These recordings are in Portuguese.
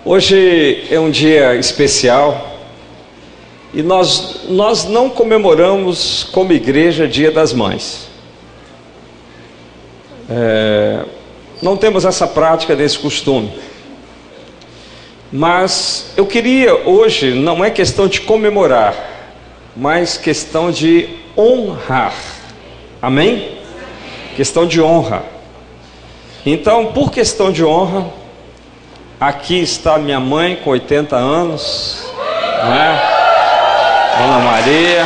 Hoje é um dia especial e nós não comemoramos como igreja Dia das Mães. Não temos essa prática desse costume. Mas eu queria hoje, não é questão de comemorar, mas questão de honrar. Amém? Questão de honra. Então, por questão de honra, aqui está minha mãe com 80 anos, né? Dona Maria.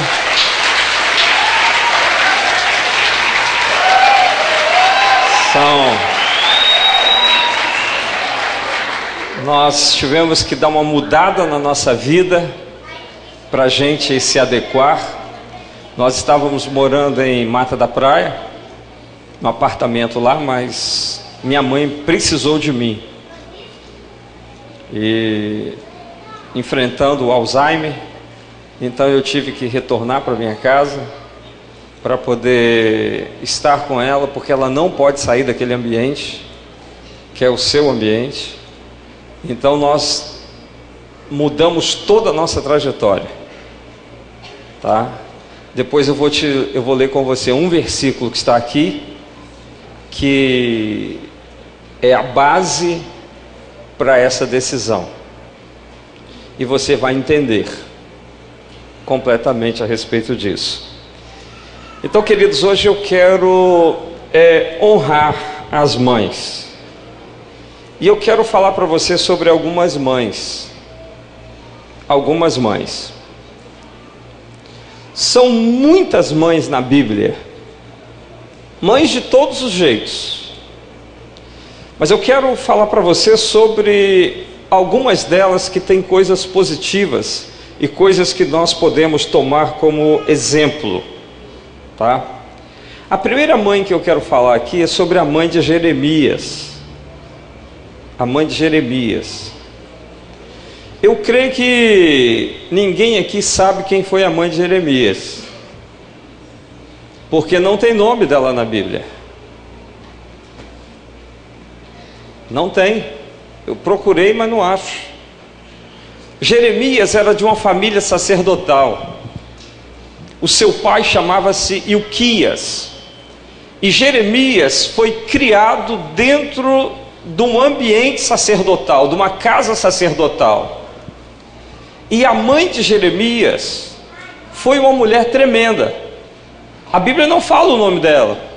Nós tivemos que dar uma mudada na nossa vida para a gente se adequar. Nós estávamos morando em Mata da Praia, no apartamento lá, mas minha mãe precisou de mim. E enfrentando o Alzheimer, então eu tive que retornar para minha casa para poder estar com ela, porque ela não pode sair daquele ambiente, que é o seu ambiente. Então nós mudamos toda a nossa trajetória, tá? Depois eu vou ler com você um versículo que está aqui, que é a base para essa decisão, e você vai entender completamente a respeito disso. Então, queridos, hoje eu quero honrar as mães, e eu quero falar para você sobre algumas mães. Algumas mães. São muitas mães na Bíblia, mães de todos os jeitos. Mas eu quero falar para você sobre algumas delas que têm coisas positivas e coisas que nós podemos tomar como exemplo, tá? A primeira mãe que eu quero falar aqui é sobre a mãe de Jeremias. A mãe de Jeremias. Eu creio que ninguém aqui sabe quem foi a mãe de Jeremias, porque não tem nome dela na Bíblia. Não tem. Eu procurei, mas não acho. Jeremias era de uma família sacerdotal. O seu pai chamava-se Ilquias. E Jeremias foi criado dentro de um ambiente sacerdotal, de uma casa sacerdotal. E a mãe de Jeremias foi uma mulher tremenda. A Bíblia não fala o nome dela.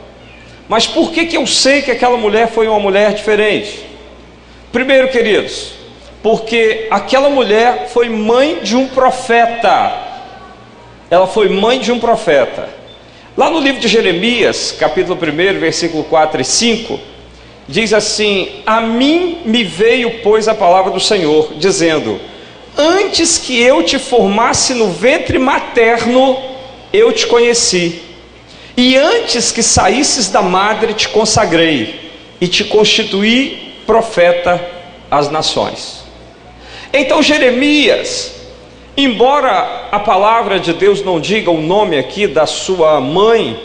Mas por que eu sei que aquela mulher foi uma mulher diferente? Primeiro, queridos, porque aquela mulher foi mãe de um profeta. Ela foi mãe de um profeta. Lá no livro de Jeremias, capítulo 1, versículo 4 e 5, diz assim: a mim me veio, pois, a palavra do Senhor, dizendo: antes que eu te formasse no ventre materno, eu te conheci, e antes que saísses da madre te consagrei, e te constituí profeta às nações. Então Jeremias, embora a palavra de Deus não diga o nome aqui da sua mãe,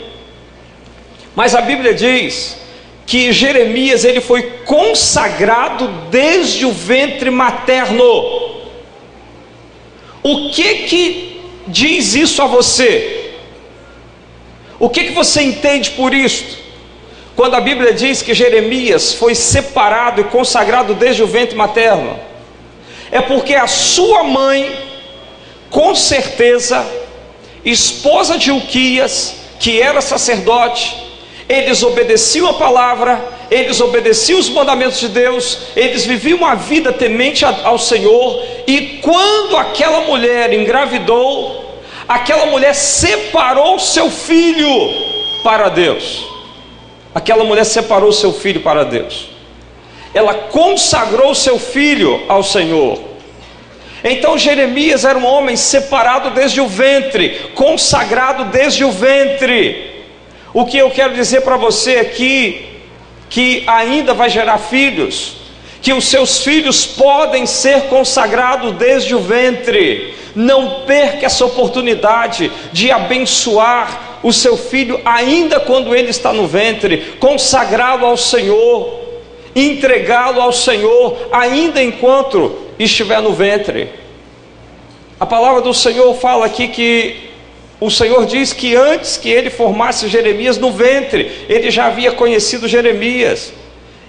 mas a Bíblia diz que Jeremias ele foi consagrado desde o ventre materno. O que diz isso a você? O que você entende por isto? Quando a Bíblia diz que Jeremias foi separado e consagrado desde o ventre materno, é porque a sua mãe, com certeza, esposa de Ilquias, que era sacerdote, eles obedeciam a palavra, eles obedeciam os mandamentos de Deus, eles viviam uma vida temente ao Senhor. E quando aquela mulher engravidou, aquela mulher separou seu filho para Deus. Aquela mulher separou seu filho para Deus. Ela consagrou seu filho ao Senhor. Então Jeremias era um homem separado desde o ventre, consagrado desde o ventre. O que eu quero dizer para você aqui, que ainda vai gerar filhos, que os seus filhos podem ser consagrados desde o ventre. Não perca essa oportunidade de abençoar o seu filho ainda quando ele está no ventre, consagrá-lo ao Senhor, entregá-lo ao Senhor ainda enquanto estiver no ventre. A palavra do Senhor fala aqui que o Senhor diz que antes que ele formasse Jeremias no ventre, ele já havia conhecido Jeremias.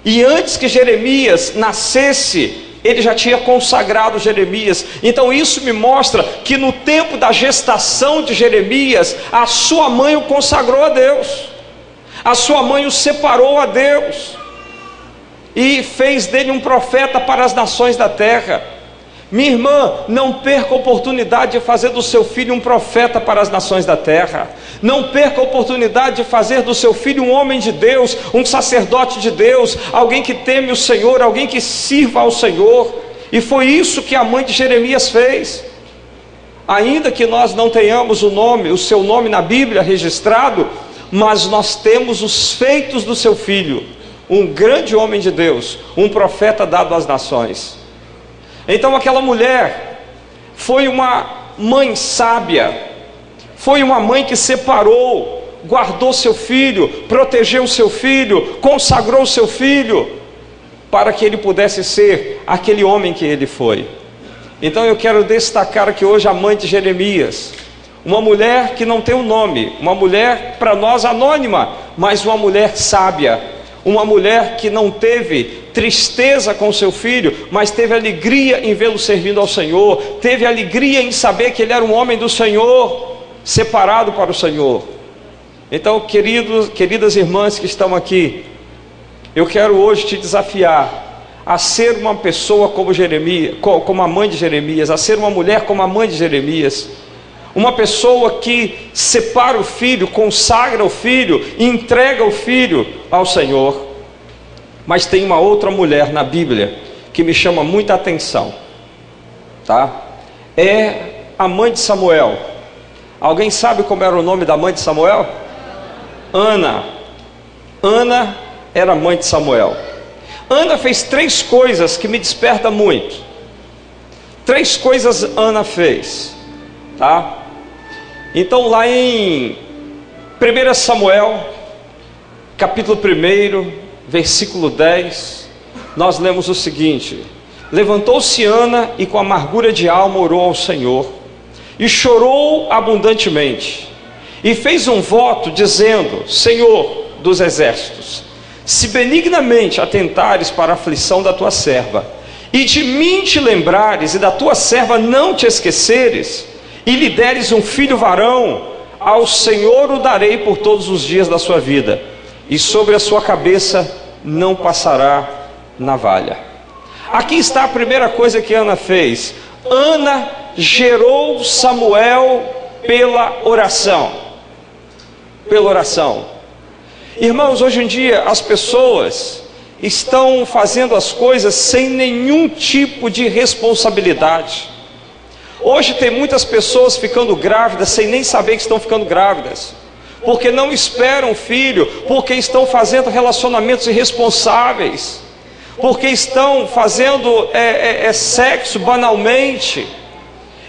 E antes que Jeremias nascesse, ele já tinha consagrado Jeremias. Então isso me mostra que no tempo da gestação de Jeremias, a sua mãe o consagrou a Deus, a sua mãe o separou a Deus e fez dele um profeta para as nações da terra. Minha irmã, não perca a oportunidade de fazer do seu filho um profeta para as nações da terra. Não perca a oportunidade de fazer do seu filho um homem de Deus, um sacerdote de Deus, alguém que teme o Senhor, alguém que sirva ao Senhor. E foi isso que a mãe de Jeremias fez. Ainda que nós não tenhamos o seu nome na Bíblia registrado, mas nós temos os feitos do seu filho, um grande homem de Deus, um profeta dado às nações. Então aquela mulher foi uma mãe sábia, foi uma mãe que separou, guardou seu filho, protegeu seu filho, consagrou seu filho, para que ele pudesse ser aquele homem que ele foi. Então eu quero destacar aqui hoje a mãe de Jeremias, uma mulher que não tem um nome, uma mulher para nós anônima, mas uma mulher sábia, uma mulher que não teve tristeza com seu filho, mas teve alegria em vê-lo servindo ao Senhor, teve alegria em saber que ele era um homem do Senhor, separado para o Senhor. Então, queridas irmãs que estão aqui, eu quero hoje te desafiar a ser uma pessoa como Jeremias, como a mãe de Jeremias, a ser uma mulher como a mãe de Jeremias, uma pessoa que separa o filho, consagra o filho, entrega o filho ao Senhor. Mas tem uma outra mulher na Bíblia que me chama muita atenção, tá? É a mãe de Samuel. Alguém sabe como era o nome da mãe de Samuel? Ana. Ana era mãe de Samuel. Ana fez 3 coisas que me despertam muito. 3 coisas Ana fez, tá? Então lá em 1 Samuel, capítulo 1, versículo 10, nós lemos o seguinte: levantou-se Ana e com amargura de alma orou ao Senhor, e chorou abundantemente, e fez um voto dizendo: Senhor dos exércitos, se benignamente atentares para a aflição da tua serva, e de mim te lembrares, e da tua serva não te esqueceres, e lhe deres um filho varão, ao Senhor o darei por todos os dias da sua vida, e sobre a sua cabeça não passará navalha. Aqui está a primeira coisa que Ana fez. Ana gerou Samuel pela oração. Pela oração. Irmãos, hoje em dia as pessoas estão fazendo as coisas sem nenhum tipo de responsabilidade. Hoje tem muitas pessoas ficando grávidas sem nem saber que estão ficando grávidas, porque não esperam filho, porque estão fazendo relacionamentos irresponsáveis, porque estão fazendo sexo banalmente,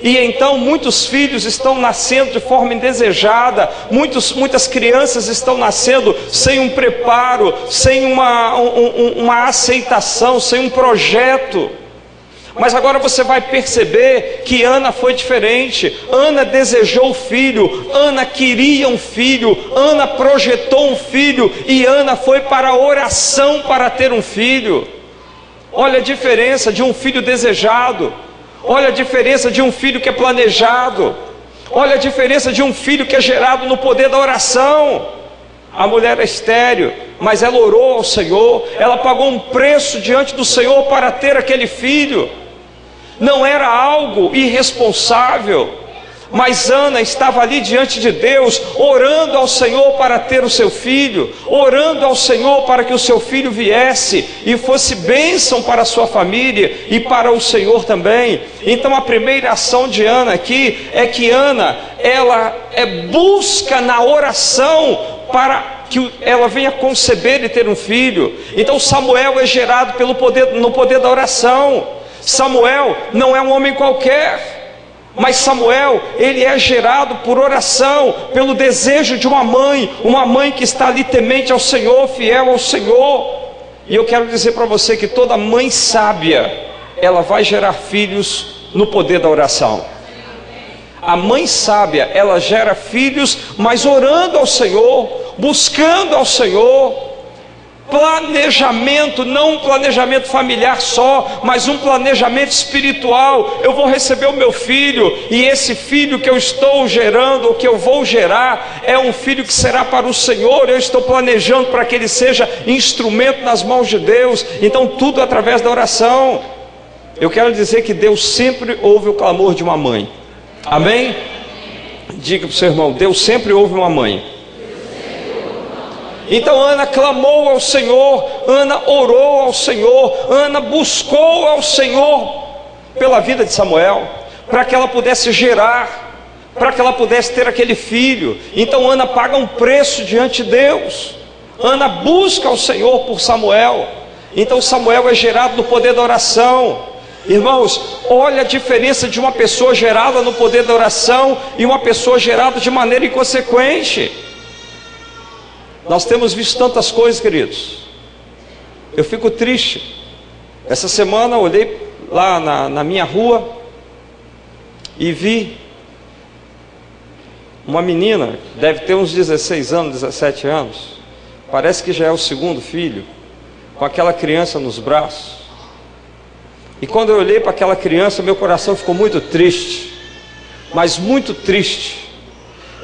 e então muitos filhos estão nascendo de forma indesejada, muitas crianças estão nascendo sem um preparo, sem uma aceitação, sem um projeto. Mas agora você vai perceber que Ana foi diferente. Ana desejou o filho, Ana queria um filho, Ana projetou um filho, e Ana foi para a oração para ter um filho. Olha a diferença de um filho desejado, olha a diferença de um filho que é planejado, olha a diferença de um filho que é gerado no poder da oração. A mulher é estéril, mas ela orou ao Senhor, ela pagou um preço diante do Senhor para ter aquele filho. Não era algo irresponsável, mas Ana estava ali diante de Deus, orando ao Senhor para ter o seu filho, orando ao Senhor para que o seu filho viesse e fosse bênção para a sua família e para o Senhor também. Então a primeira ação de Ana aqui é que Ana, ela busca na oração para que ela venha conceber e ter um filho. Então Samuel é gerado no poder da oração. Samuel não é um homem qualquer, mas Samuel, ele é gerado por oração, pelo desejo de uma mãe que está ali temente ao Senhor, fiel ao Senhor. E eu quero dizer para você que toda mãe sábia, ela vai gerar filhos no poder da oração. A mãe sábia, ela gera filhos, mas orando ao Senhor, buscando ao Senhor. Planejamento, não um planejamento familiar só, mas um planejamento espiritual. Eu vou receber o meu filho, e esse filho que eu estou gerando, ou que eu vou gerar, é um filho que será para o Senhor. Eu estou planejando para que ele seja instrumento nas mãos de Deus. Então tudo através da oração. Eu quero dizer que Deus sempre ouve o clamor de uma mãe. Amém? Diga para o seu irmão: Deus sempre ouve uma mãe. Então Ana clamou ao Senhor, Ana orou ao Senhor, Ana buscou ao Senhor pela vida de Samuel, para que ela pudesse gerar, para que ela pudesse ter aquele filho. Então Ana paga um preço diante de Deus. Ana busca ao Senhor por Samuel. Então Samuel é gerado no poder da oração. Irmãos, olha a diferença de uma pessoa gerada no poder da oração e uma pessoa gerada de maneira inconsequente. Nós temos visto tantas coisas, queridos. Eu fico triste. Essa semana eu olhei lá na minha rua e vi uma menina, deve ter uns 16 anos, 17 anos, parece que já é o segundo filho, com aquela criança nos braços. E quando eu olhei para aquela criança, meu coração ficou muito triste, mas muito triste.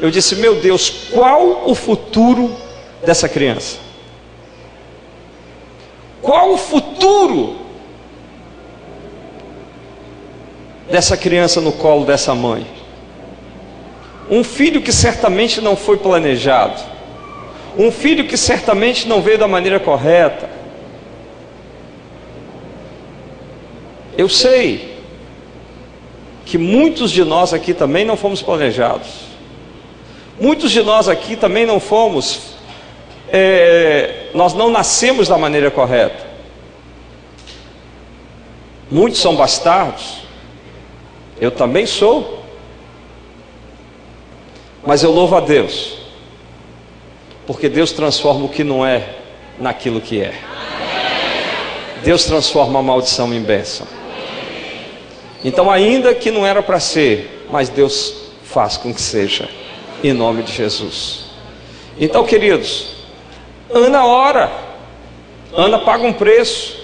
Eu disse: meu Deus, qual o futuro dessa criança? Qual o futuro dessa criança no colo dessa mãe? Um filho que certamente não foi planejado, um filho que certamente não veio da maneira correta. Eu sei que muitos de nós aqui também não fomos planejados. Muitos de nós aqui também não fomos nós não nascemos da maneira correta. Muitos são bastardos. Eu também sou. Mas eu louvo a Deus, porque Deus transforma o que não é naquilo que é. Deus transforma a maldição em bênção. Então, ainda que não era para ser, mas Deus faz com que seja, em nome de Jesus. Então, queridos, Ana ora, Ana paga um preço.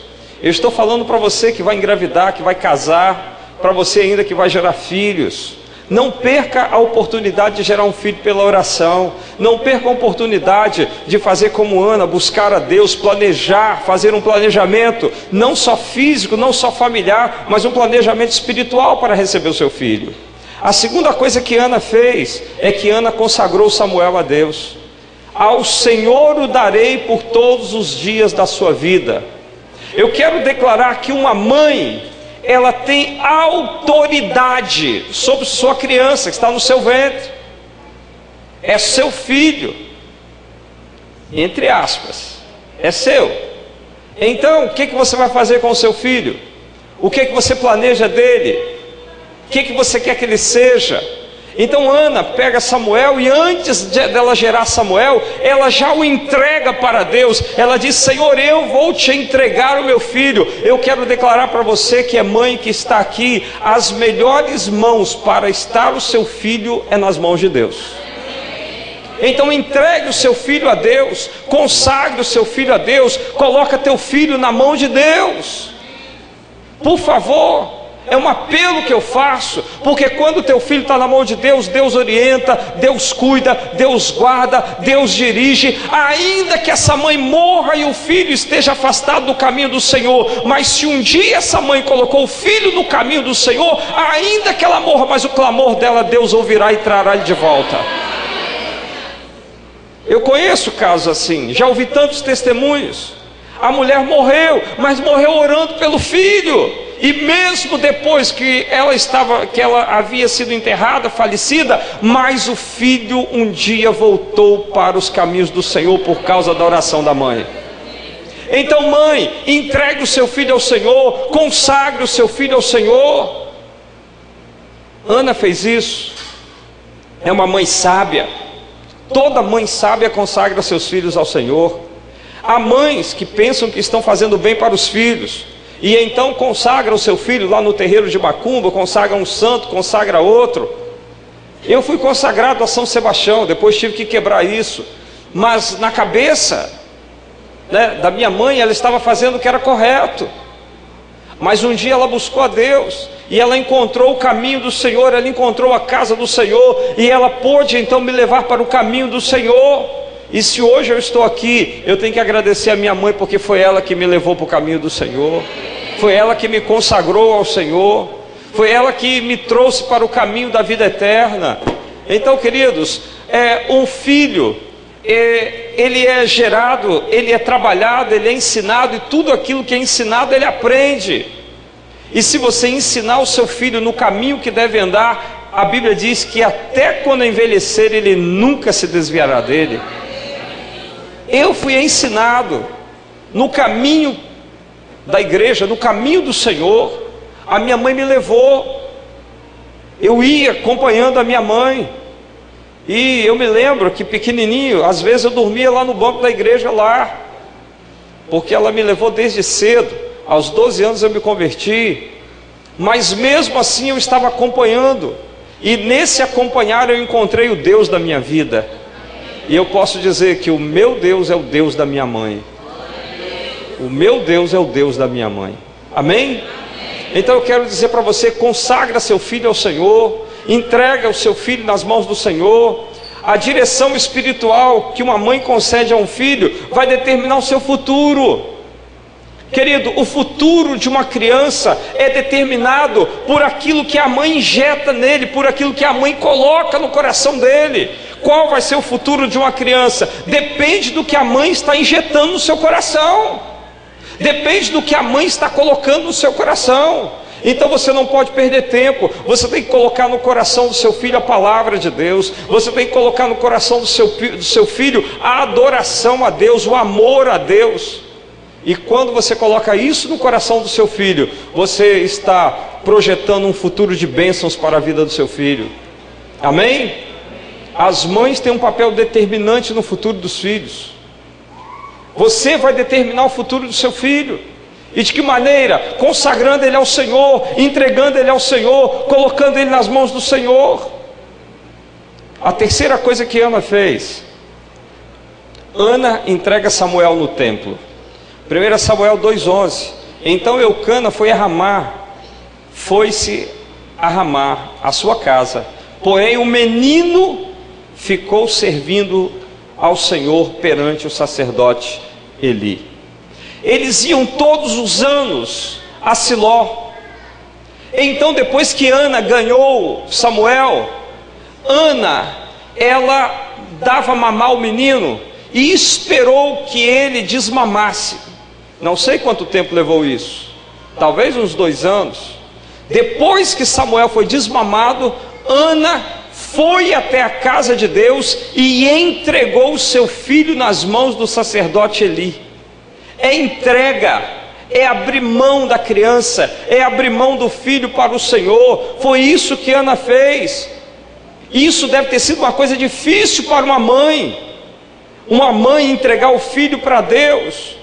Eu estou falando para você que vai engravidar, que vai casar, para você ainda que vai gerar filhos. Não perca a oportunidade de gerar um filho pela oração. Não perca a oportunidade de fazer como Ana, buscar a Deus, planejar, fazer um planejamento, não só físico, não só familiar, mas um planejamento espiritual para receber o seu filho. A segunda coisa que Ana fez é que Ana consagrou Samuel a Deus. Ao Senhor o darei por todos os dias da sua vida. Eu quero declarar que uma mãe, ela tem autoridade sobre sua criança que está no seu ventre. É seu filho, entre aspas, é seu. Então, o que você vai fazer com o seu filho? O que você planeja dele? O que você quer que ele seja? Então Ana pega Samuel e antes dela gerar Samuel, ela já o entrega para Deus. Ela diz: Senhor, eu vou te entregar o meu filho. Eu quero declarar para você que é mãe que está aqui, as melhores mãos para estar o seu filho é nas mãos de Deus. Então entregue o seu filho a Deus, consagre o seu filho a Deus, coloca teu filho na mão de Deus. Por favor. É um apelo que eu faço, porque quando o teu filho está na mão de Deus, Deus orienta, Deus cuida, Deus guarda, Deus dirige. Ainda que essa mãe morra e o filho esteja afastado do caminho do Senhor, mas se um dia essa mãe colocou o filho no caminho do Senhor, ainda que ela morra, mas o clamor dela Deus ouvirá e trará ele de volta. Eu conheço casos assim, já ouvi tantos testemunhos. A mulher morreu, mas morreu orando pelo filho. E mesmo depois que ela havia sido enterrada, falecida, mas o filho um dia voltou para os caminhos do Senhor por causa da oração da mãe. Então, mãe, entregue o seu filho ao Senhor, consagre o seu filho ao Senhor. Ana fez isso. É uma mãe sábia. Toda mãe sábia consagra seus filhos ao Senhor. Há mães que pensam que estão fazendo bem para os filhos. e então consagra o seu filho lá no terreiro de Macumba, consagra um santo, consagra outro. Eu fui consagrado a São Sebastião, depois tive que quebrar isso, mas na cabeça, né, da minha mãe, ela estava fazendo o que era correto. Mas um dia ela buscou a Deus, e ela encontrou o caminho do Senhor, ela encontrou a casa do Senhor, e ela pôde então me levar para o caminho do Senhor. E se hoje eu estou aqui, eu tenho que agradecer a minha mãe, porque foi ela que me levou para o caminho do Senhor, foi ela que me consagrou ao Senhor, foi ela que me trouxe para o caminho da vida eterna. Então, queridos, um filho, ele é gerado, ele é trabalhado, ele é ensinado, e tudo aquilo que é ensinado ele aprende. E se você ensinar o seu filho no caminho que deve andar, a Bíblia diz que até quando envelhecer ele nunca se desviará dele. Eu fui ensinado no caminho da igreja, no caminho do Senhor. A minha mãe me levou, eu ia acompanhando a minha mãe. E eu me lembro que pequenininho, às vezes eu dormia lá no banco da igreja lá, porque ela me levou desde cedo. Aos 12 anos eu me converti, mas mesmo assim eu estava acompanhando, e nesse acompanhar eu encontrei o Deus da minha vida. E eu posso dizer que o meu Deus é o Deus da minha mãe. O meu Deus é o Deus da minha mãe. Amém? Então eu quero dizer para você, consagra seu filho ao Senhor, entrega o seu filho nas mãos do Senhor. A direção espiritual que uma mãe concede a um filho vai determinar o seu futuro. Querido, o futuro de uma criança é determinado por aquilo que a mãe injeta nele, por aquilo que a mãe coloca no coração dele. Qual vai ser o futuro de uma criança? Depende do que a mãe está injetando no seu coração, depende do que a mãe está colocando no seu coração. Então você não pode perder tempo, você tem que colocar no coração do seu filho a palavra de Deus, você tem que colocar no coração do seu filho a adoração a Deus, o amor a Deus. E quando você coloca isso no coração do seu filho, você está projetando um futuro de bênçãos para a vida do seu filho. Amém? As mães têm um papel determinante no futuro dos filhos. Você vai determinar o futuro do seu filho. E de que maneira? Consagrando ele ao Senhor, entregando ele ao Senhor, colocando ele nas mãos do Senhor. A terceira coisa que Ana fez: Ana entrega Samuel no templo. 1 Samuel 2,11. Então Eucana foi a Ramá, foi-se a Ramá, a sua casa. Porém o menino ficou servindo ao Senhor perante o sacerdote Eli. Eles iam todos os anos a Siló. Então depois que Ana ganhou Samuel, ela dava mamar ao menino e esperou que ele desmamasse. Não sei quanto tempo levou isso, talvez uns 2 anos. Depois que Samuel foi desmamado, Ana foi até a casa de Deus e entregou o seu filho nas mãos do sacerdote Eli. É entrega, é abrir mão da criança, é abrir mão do filho para o Senhor. Foi isso que Ana fez. Isso deve ter sido uma coisa difícil para uma mãe entregar o filho para Deus.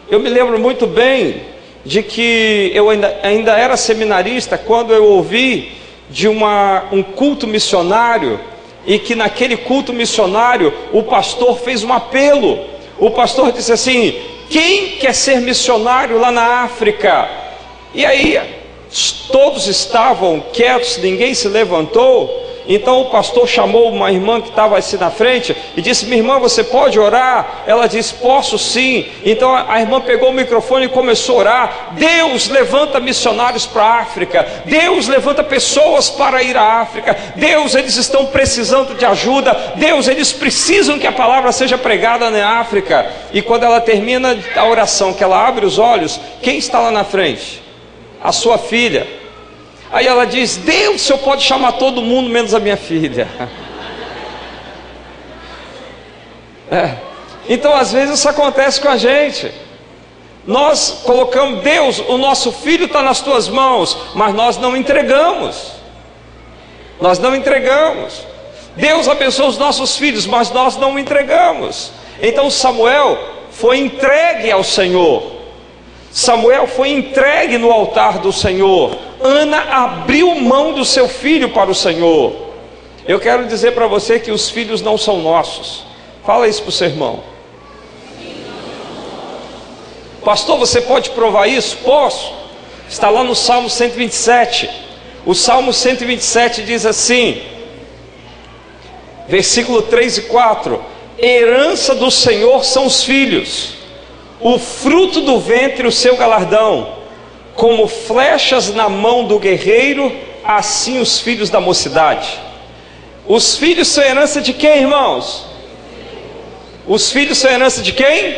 Eu me lembro muito bem de que eu ainda era seminarista quando eu ouvi de um culto missionário, e que naquele culto missionário o pastor fez um apelo. O pastor disse assim: quem quer ser missionário lá na África? E aí todos estavam quietos, ninguém se levantou. Então o pastor chamou uma irmã que estava assim na frente e disse: minha irmã, você pode orar? Ela disse: posso sim. Então a irmã pegou o microfone e começou a orar. Deus levanta missionários para a África, Deus levanta pessoas para ir à África. Deus, eles estão precisando de ajuda. Deus, eles precisam que a palavra seja pregada na África. E quando ela termina a oração, que ela abre os olhos, quem está lá na frente? A sua filha. Aí ela diz: Deus, o Senhor pode chamar todo mundo menos a minha filha. Então às vezes isso acontece com a gente. Nós colocamos: Deus, o nosso filho está nas tuas mãos, mas nós não entregamos. Nós não entregamos. Deus abençoa os nossos filhos, mas nós não entregamos. Então Samuel foi entregue ao Senhor. Samuel foi entregue no altar do Senhor. Ana abriu mão do seu filho para o Senhor. Eu quero dizer para você que os filhos não são nossos. Fala isso para o seu irmão. Pastor, você pode provar isso? Posso. Está lá no Salmo 127. O Salmo 127 diz assim, versículo 3 e 4: herança do Senhor são os filhos, o fruto do ventre o seu galardão. Como flechas na mão do guerreiro, assim os filhos da mocidade. Os filhos são herança de quem, irmãos? Os filhos são herança de quem?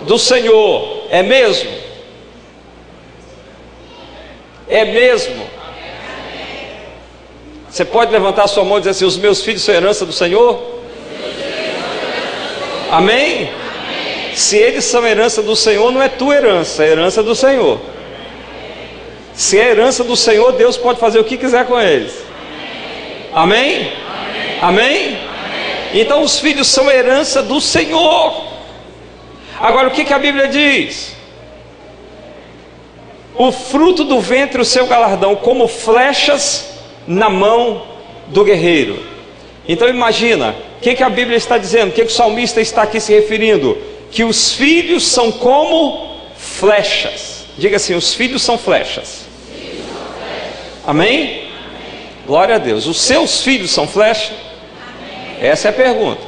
Do Senhor. É mesmo? É mesmo? Você pode levantar a sua mão e dizer assim: os meus filhos são herança do Senhor? Amém? Se eles são herança do Senhor, não é tua herança, é herança do Senhor. Se é herança do Senhor, Deus pode fazer o que quiser com eles. Amém? Amém? Então os filhos são herança do Senhor. Agora o que a Bíblia diz? O fruto do ventre o seu galardão, como flechas na mão do guerreiro. Então imagina, o que a Bíblia está dizendo? O que o salmista está aqui se referindo? Que os filhos são como flechas. Diga assim: os filhos são flechas. Amém? Glória a Deus. Os seus filhos são flechas? Essa é a pergunta.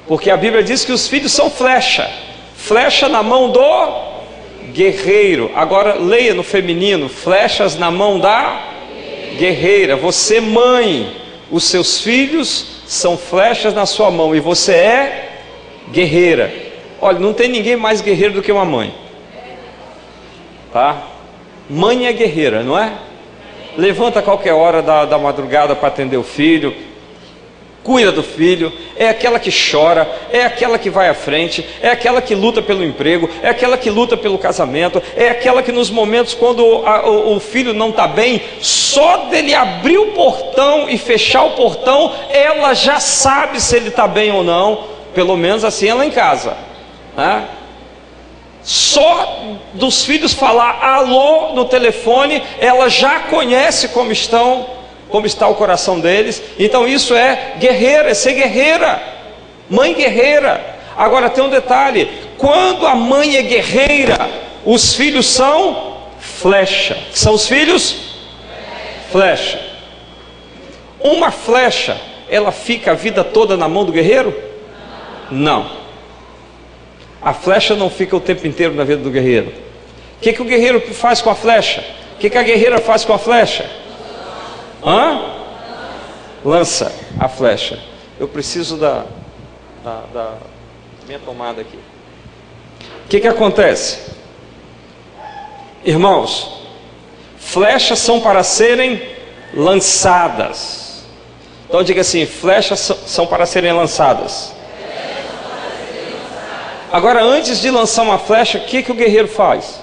Porque a Bíblia diz que os filhos são flecha. Flecha na mão do guerreiro. Agora leia no feminino: flechas na mão da guerreira. Você, mãe, os seus filhos são flechas na sua mão e você é guerreira. Olha, não tem ninguém mais guerreiro do que uma mãe, tá? Mãe é guerreira, não é? Levanta a qualquer hora da madrugada para atender o filho, cuida do filho, é aquela que chora, é aquela que vai à frente, é aquela que luta pelo emprego, é aquela que luta pelo casamento, é aquela que nos momentos quando o filho não está bem, só dele abrir o portão e fechar o portão, ela já sabe se ele está bem ou não. Pelo menos assim ela em casa, né? Só dos filhos falar alô no telefone, ela já conhece como está o coração deles. Então isso é guerreira, é ser guerreira, mãe guerreira. Agora tem um detalhe: quando a mãe é guerreira, os filhos são flecha. São os filhos? Flecha. Uma flecha, ela fica a vida toda na mão do guerreiro? Não. A flecha não fica o tempo inteiro na vida do guerreiro. O que o guerreiro faz com a flecha? O que a guerreira faz com a flecha? Lança a flecha. Eu preciso da minha tomada aqui. O que acontece? Irmãos, flechas são para serem lançadas. Então diga assim: flechas são para serem lançadas. Agora, antes de lançar uma flecha, o que o guerreiro faz?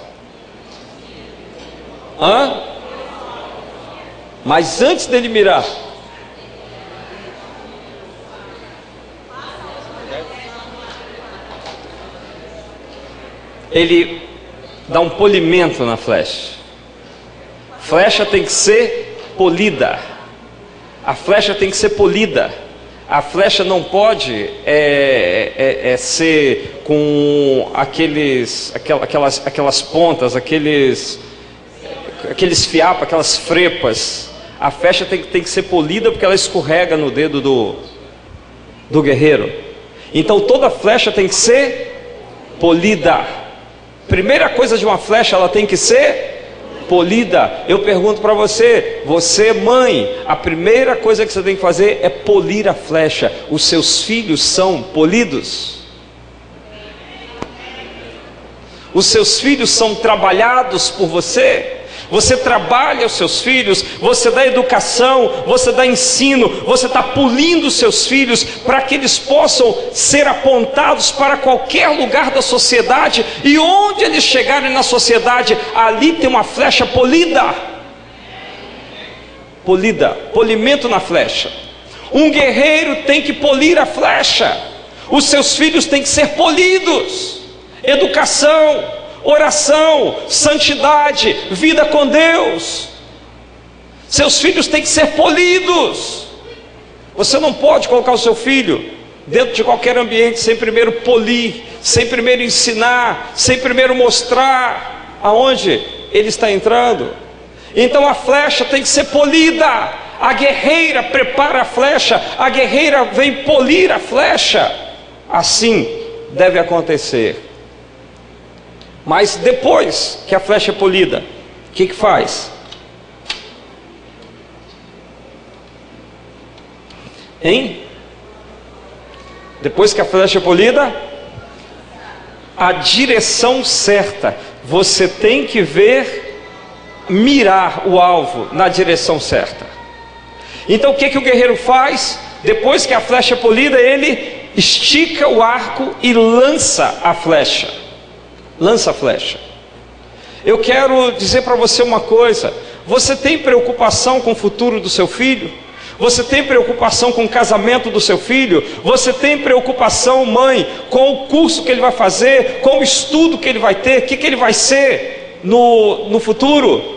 Mas antes dele mirar, ele dá um polimento na flecha. Flecha tem que ser polida. A flecha tem que ser polida. A flecha não pode ser com aquelas pontas, aqueles fiapos, aquelas frepas. A flecha tem que ser polida, porque ela escorrega no dedo do guerreiro. Então toda flecha tem que ser polida. Primeira coisa de uma flecha, ela tem que ser polida. Eu pergunto para você, mãe, a primeira coisa que você tem que fazer é polir a flecha. Os seus filhos são polidos? Os seus filhos são trabalhados por você? Você trabalha os seus filhos, você dá educação, você dá ensino, você está polindo os seus filhos para que eles possam ser apontados para qualquer lugar da sociedade, e onde eles chegarem na sociedade, ali tem uma flecha polida. Polimento na flecha. Um guerreiro tem que polir a flecha. Os seus filhos têm que ser polidos. educação, oração, santidade, vida com Deus. Seus filhos têm que ser polidos. Você não pode colocar o seu filho dentro de qualquer ambiente sem primeiro polir, sem primeiro ensinar, sem primeiro mostrar aonde ele está entrando. Então a flecha tem que ser polida. A guerreira prepara a flecha, a guerreira vem polir a flecha. Assim deve acontecer. Mas depois que a flecha é polida, o que faz? Hein? Depois que a flecha é polida, a direção certa. Você tem que ver, mirar o alvo na direção certa. Então o que o guerreiro faz? Depois que a flecha é polida, ele estica o arco e lança a flecha. Lança a flecha. Eu quero dizer para você uma coisa: você tem preocupação com o futuro do seu filho? Você tem preocupação com o casamento do seu filho? Você tem preocupação, mãe, com o curso que ele vai fazer, com o estudo que ele vai ter, o que ele vai ser no futuro?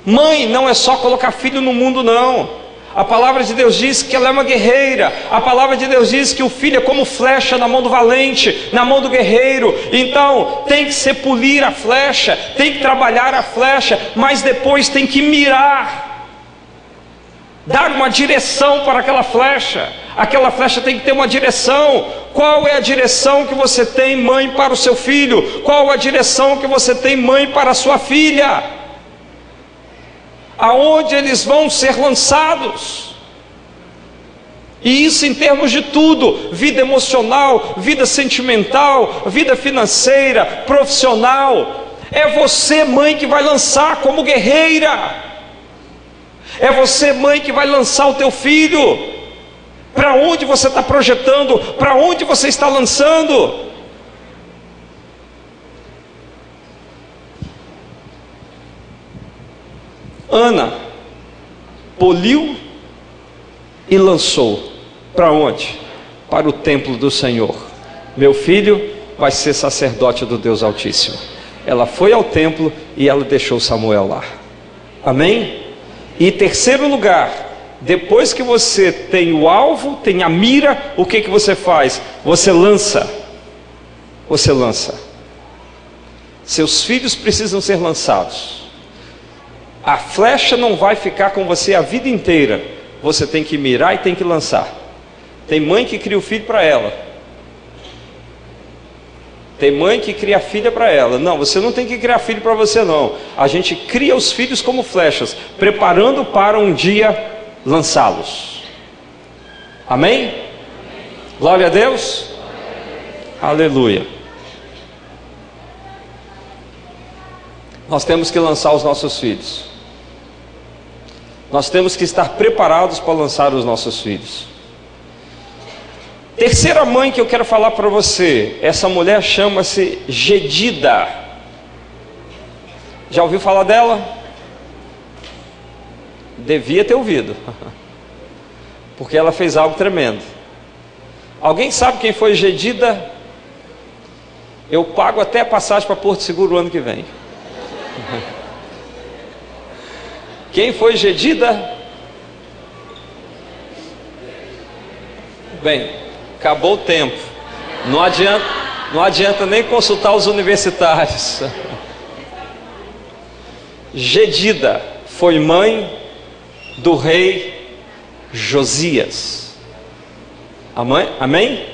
Mãe não é só colocar filho no mundo, não. A palavra de Deus diz que ela é uma guerreira. A palavra de Deus diz que o filho é como flecha na mão do valente, na mão do guerreiro. Então tem que se polir a flecha, tem que trabalhar a flecha, mas depois tem que mirar, dar uma direção para aquela flecha. Aquela flecha tem que ter uma direção. Qual é a direção que você tem, mãe, para o seu filho? Qual a direção que você tem, mãe, para a sua filha? Aonde eles vão ser lançados? E isso em termos de tudo: vida emocional, vida sentimental, vida financeira, profissional. É você, mãe, que vai lançar como guerreira. É você, mãe, que vai lançar o teu filho. Para onde você está projetando? Para onde você está lançando? Ana poliu e lançou. Para onde? Para o templo do Senhor. Meu filho vai ser sacerdote do Deus Altíssimo. Ela foi ao templo e ela deixou Samuel lá. Amém? E terceiro lugar, depois que você tem o alvo, tem a mira, o que você faz? Você lança. Você lança. Seus filhos precisam ser lançados. A flecha não vai ficar com você a vida inteira. Você tem que mirar e tem que lançar. Tem mãe que cria o filho para ela. Tem mãe que cria a filha para ela. Não, você não tem que criar filho para você, não. A gente cria os filhos como flechas, preparando para um dia lançá-los. Amém? Glória a Deus. Aleluia. Nós temos que lançar os nossos filhos. Nós temos que estar preparados para lançar os nossos filhos. Terceira mãe que eu quero falar para você. Essa mulher chama-se Jedida. Já ouviu falar dela? Devia ter ouvido, porque ela fez algo tremendo. Alguém sabe quem foi Jedida? Eu pago até a passagem para Porto Seguro o ano que vem. Quem foi Jedida? Bem, acabou o tempo. Não adianta nem consultar os universitários. Jedida foi mãe do rei Josias. Amém?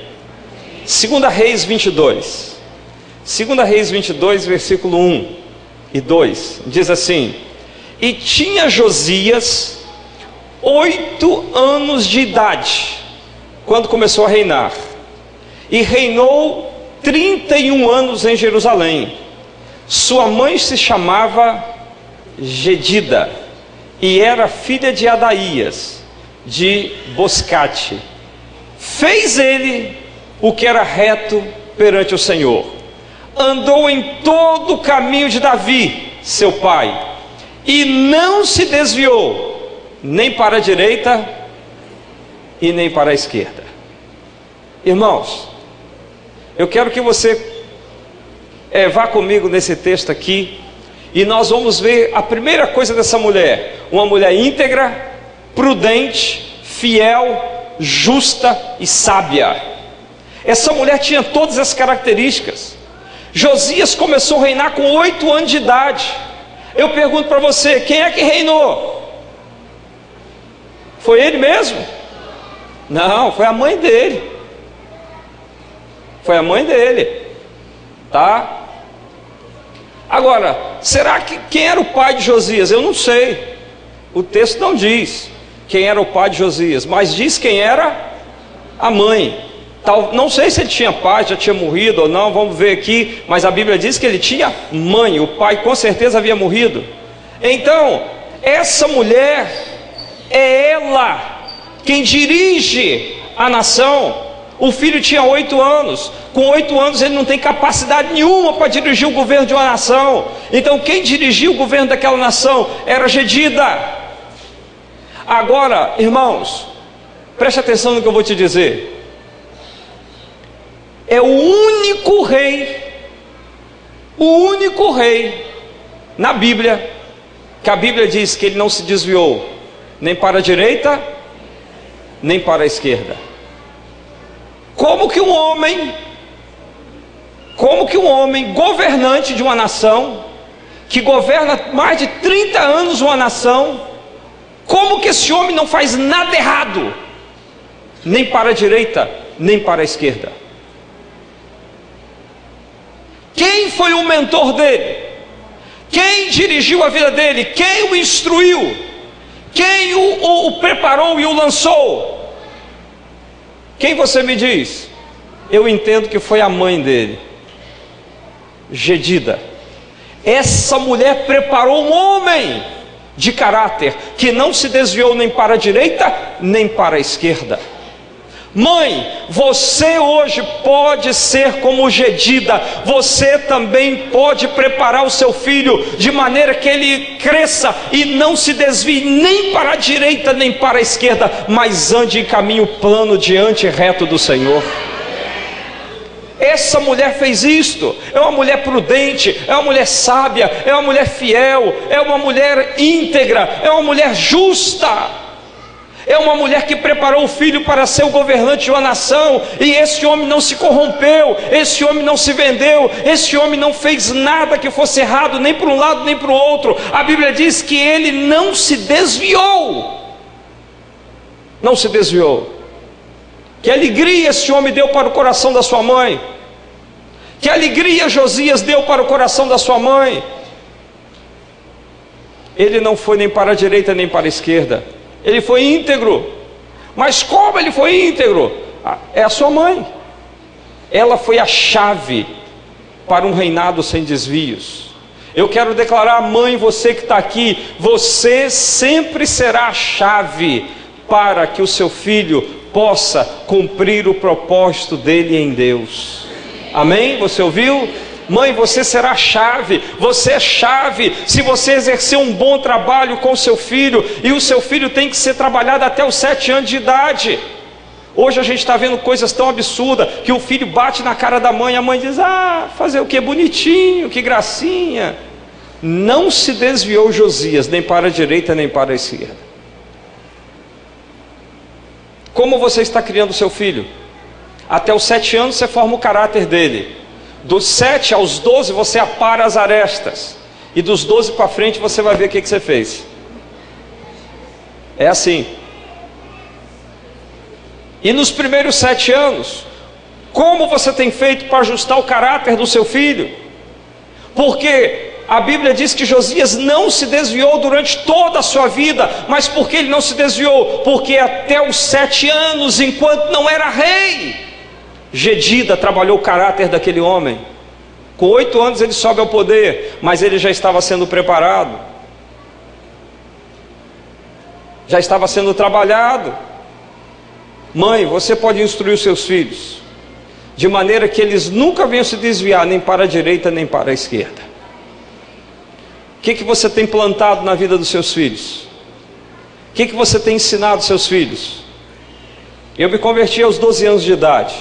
2 Reis 22. 2 Reis 22, versículo 1 e 2. Diz assim: E tinha Josias 8 anos de idade quando começou a reinar, e reinou 31 anos em Jerusalém. Sua mãe se chamava Jedida e era filha de Adaías de Boscate. Fez ele o que era reto perante o Senhor, andou em todo o caminho de Davi, seu pai, e não se desviou nem para a direita e nem para a esquerda. Irmãos, Eu quero que você vá comigo nesse texto aqui, e nós vamos ver a primeira coisa dessa mulher: uma mulher íntegra, prudente, fiel, justa e sábia. Essa mulher tinha todas as características. Josias começou a reinar com 8 anos de idade. Eu pergunto para você, quem é que reinou? Foi ele mesmo? Não, foi a mãe dele. Foi a mãe dele, tá? Agora, será que quem era o pai de Josias? Eu não sei. O texto não diz quem era o pai de Josias, mas diz quem era a mãe. Não sei se ele tinha pai, já tinha morrido ou não, vamos ver aqui, mas a Bíblia diz que ele tinha mãe, o pai com certeza havia morrido. Então, essa mulher é ela quem dirige a nação. O filho tinha 8 anos, com 8 anos ele não tem capacidade nenhuma para dirigir o governo de uma nação. Então quem dirigia o governo daquela nação era Gedida. Agora, irmãos, preste atenção no que eu vou te dizer. É o único rei na Bíblia, que a Bíblia diz que ele não se desviou nem para a direita, nem para a esquerda. Como que um homem governante de uma nação, que governa mais de 30 anos uma nação, como que esse homem não faz nada errado, nem para a direita, nem para a esquerda? Quem foi o mentor dele? Quem dirigiu a vida dele? Quem o instruiu? Quem o preparou e o lançou? Quem você me diz? Eu entendo que foi a mãe dele, Gedida. Essa mulher preparou um homem de caráter, que não se desviou nem para a direita, nem para a esquerda. Mãe, você hoje pode ser como Gedida. Você também pode preparar o seu filho de maneira que ele cresça e não se desvie nem para a direita nem para a esquerda, mas ande em caminho plano diante e reto do Senhor. Essa mulher fez isto. É uma mulher prudente, é uma mulher sábia, é uma mulher fiel, é uma mulher íntegra, é uma mulher justa. É uma mulher que preparou o filho para ser o governante de uma nação, e esse homem não se corrompeu, esse homem não se vendeu, esse homem não fez nada que fosse errado, nem para um lado nem para o outro. A Bíblia diz que ele não se desviou. Não se desviou. Que alegria esse homem deu para o coração da sua mãe. Que alegria Josias deu para o coração da sua mãe. Ele não foi nem para a direita nem para a esquerda. Ele foi íntegro. Mas como ele foi íntegro? É a sua mãe. Ela foi a chave para um reinado sem desvios. Eu quero declarar, mãe, você que está aqui, você sempre será a chave para que o seu filho possa cumprir o propósito dele em Deus. Amém? Você ouviu? Mãe, você será chave, você é chave. Se você exercer um bom trabalho com o seu filho, e o seu filho tem que ser trabalhado até os 7 anos de idade. Hoje a gente está vendo coisas tão absurdas, que o filho bate na cara da mãe, a mãe diz, fazer o que? Bonitinho, que gracinha. Não se desviou Josias, nem para a direita, nem para a esquerda. Como você está criando o seu filho? Até os 7 anos você forma o caráter dele. Dos 7 aos 12 você apara as arestas. E dos 12 para frente você vai ver o que você fez. É assim. E nos primeiros 7 anos, como você tem feito para ajustar o caráter do seu filho? Porque a Bíblia diz que Josias não se desviou durante toda a sua vida. Mas por que ele não se desviou? Porque até os 7 anos, enquanto não era rei, Gedida trabalhou o caráter daquele homem. Com 8 anos ele sobe ao poder, mas ele já estava sendo preparado, já estava sendo trabalhado. Mãe, você pode instruir os seus filhos de maneira que eles nunca venham se desviar nem para a direita nem para a esquerda. O que você tem plantado na vida dos seus filhos? O que você tem ensinado aos seus filhos? Eu me converti aos 12 anos de idade.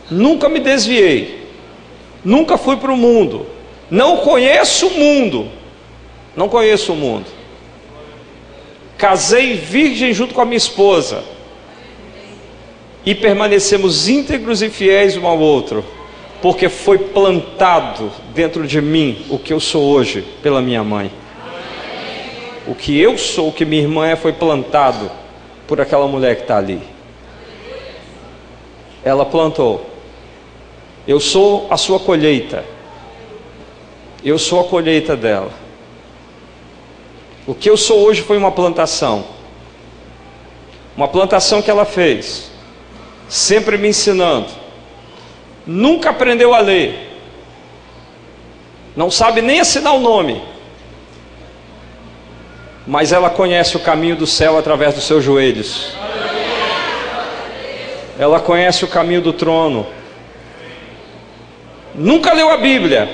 nunca me desviei, nunca fui para o mundo, não conheço o mundo, não conheço o mundo. Casei virgem junto com a minha esposa e permanecemos íntegros e fiéis um ao outro, porque foi plantado dentro de mim o que eu sou hoje pela minha mãe. O que eu sou, o que minha irmã é, foi plantado por aquela mulher que está ali. Ela plantou. Eu sou a sua colheita. Eu sou a colheita dela. O que eu sou hoje foi uma plantação. Uma plantação que ela fez, sempre me ensinando. Nunca aprendeu a ler. Não sabe nem assinar o nome. Mas ela conhece o caminho do céu através dos seus joelhos. Ela conhece o caminho do trono. Nunca leu a Bíblia,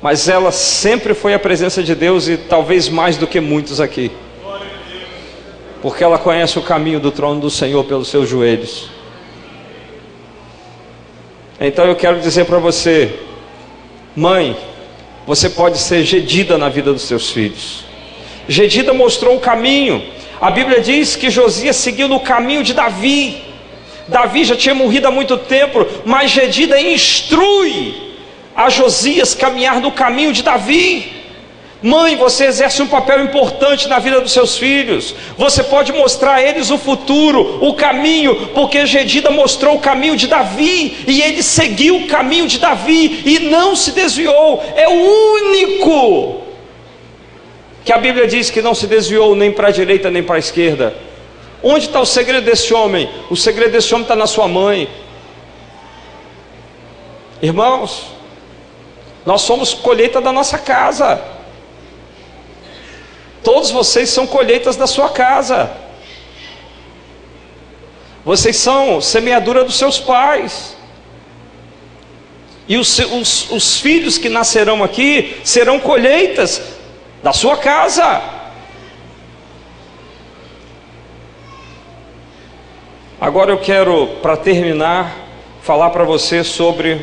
mas ela sempre foi à presença de Deus, e talvez mais do que muitos aqui, porque ela conhece o caminho do trono do Senhor pelos seus joelhos. Então eu quero dizer para você, mãe, você pode ser Gedida na vida dos seus filhos. Gedida mostrou o caminho. A Bíblia diz que Josias seguiu no caminho de Davi. Davi já tinha morrido há muito tempo, mas Gedida instrui a Josias caminhar no caminho de Davi. Mãe, você exerce um papel importante na vida dos seus filhos. Você pode mostrar a eles o futuro, o caminho, porque Gedida mostrou o caminho de Davi, e ele seguiu o caminho de Davi e não se desviou. É o único que a Bíblia diz que não se desviou nem para a direita nem para a esquerda. Onde está o segredo desse homem? O segredo desse homem está na sua mãe. Irmãos, nós somos colheita da nossa casa. Todos vocês são colheitas da sua casa. Vocês são semeadura dos seus pais. E os filhos que nascerão aqui serão colheitas da sua casa. Agora eu quero, para terminar, falar para você sobre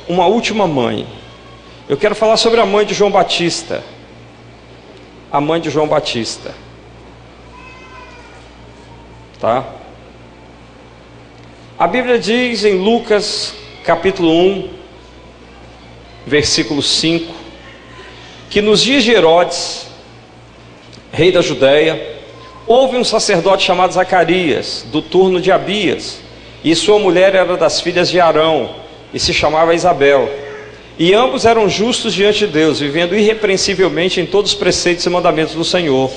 uma última mãe. Eu quero falar sobre a mãe de João Batista. A mãe de João Batista. Tá? A Bíblia diz em Lucas capítulo 1, versículo 5, que nos dias de Herodes, rei da Judéia, houve um sacerdote chamado Zacarias, do turno de Abias, e sua mulher era das filhas de Arão, e se chamava Isabel. E ambos eram justos diante de Deus, vivendo irrepreensivelmente em todos os preceitos e mandamentos do Senhor.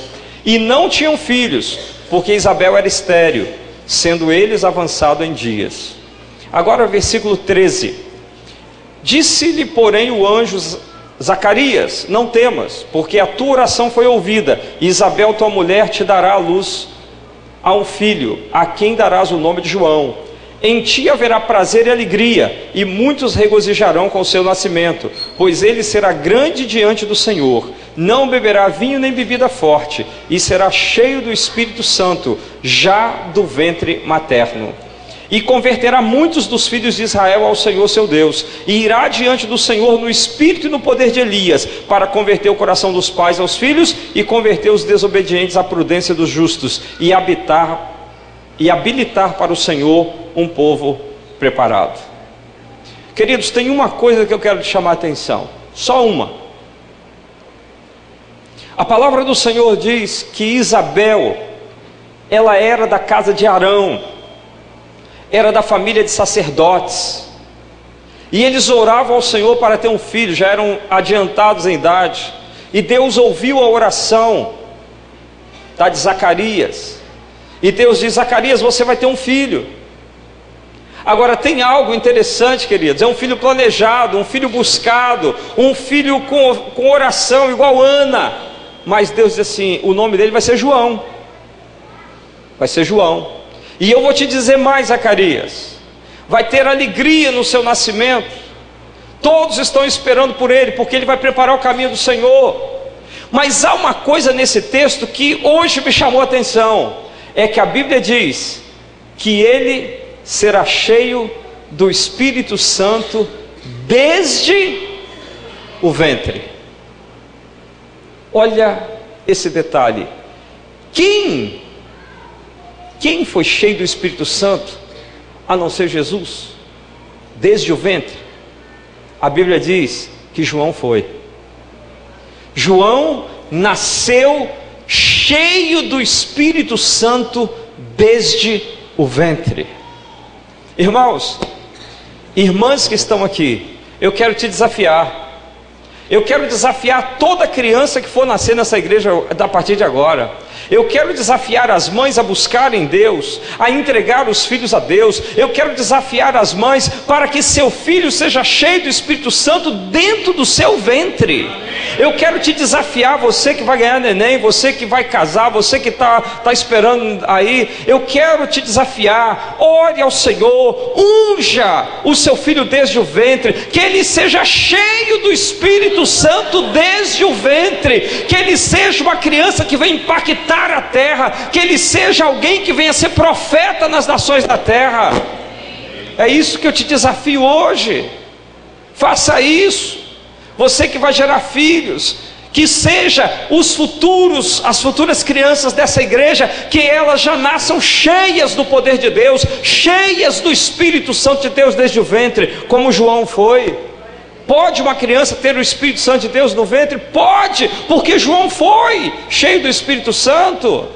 E não tinham filhos, porque Isabel era estéril, sendo eles avançados em dias. Agora versículo 13. Disse-lhe, porém, o anjo: Zacarias, não temas, porque a tua oração foi ouvida, e Isabel, tua mulher, te dará à luz a um filho, a quem darás o nome de João. Em ti haverá prazer e alegria, e muitos regozijarão com o seu nascimento, pois ele será grande diante do Senhor. Não beberá vinho nem bebida forte, e será cheio do Espírito Santo, já do ventre materno. E converterá muitos dos filhos de Israel ao Senhor seu Deus, e irá diante do Senhor no espírito e no poder de Elias, para converter o coração dos pais aos filhos, e converter os desobedientes à prudência dos justos, e habilitar para o Senhor um povo preparado. Queridos, tem uma coisa que eu quero te chamar a atenção, só uma. A palavra do Senhor diz que Isabel, ela era da casa de Arão, era da família de sacerdotes, e eles oravam ao Senhor para ter um filho, já eram adiantados em idade, e Deus ouviu a oração de Zacarias, e Deus diz: Zacarias, você vai ter um filho. Agora tem algo interessante, queridos, é um filho planejado, um filho buscado, um filho com oração, igual Ana, mas Deus diz assim: o nome dele vai ser João, vai ser João. E eu vou te dizer mais, Zacarias, vai ter alegria no seu nascimento, todos estão esperando por ele, porque ele vai preparar o caminho do Senhor. Mas há uma coisa nesse texto que hoje me chamou a atenção, é que a Bíblia diz que ele será cheio do Espírito Santo desde o ventre. Olha esse detalhe. Quem foi cheio do Espírito Santo, a não ser Jesus, desde o ventre? A Bíblia diz que João foi. João nasceu cheio do Espírito Santo desde o ventre. Irmãos, irmãs que estão aqui, eu quero te desafiar. Eu quero desafiar toda criança que for nascer nessa igreja a partir de agora. Eu quero desafiar as mães a buscarem Deus, a entregar os filhos a Deus. Eu quero desafiar as mães para que seu filho seja cheio do Espírito Santo dentro do seu ventre. Eu quero te desafiar, você que vai ganhar neném, você que vai casar, você que está esperando aí. Eu quero te desafiar, ore ao Senhor, unja o seu filho desde o ventre, que ele seja cheio do Espírito Santo desde o ventre, que ele seja uma criança que venha impactar a terra, que ele seja alguém que venha ser profeta nas nações da terra. É isso que eu te desafio hoje. Faça isso. Você que vai gerar filhos, que seja as futuras crianças dessa igreja, que elas já nasçam cheias do poder de Deus, cheias do Espírito Santo de Deus desde o ventre, como João foi. Pode uma criança ter o Espírito Santo de Deus no ventre? Pode, porque João foi cheio do Espírito Santo.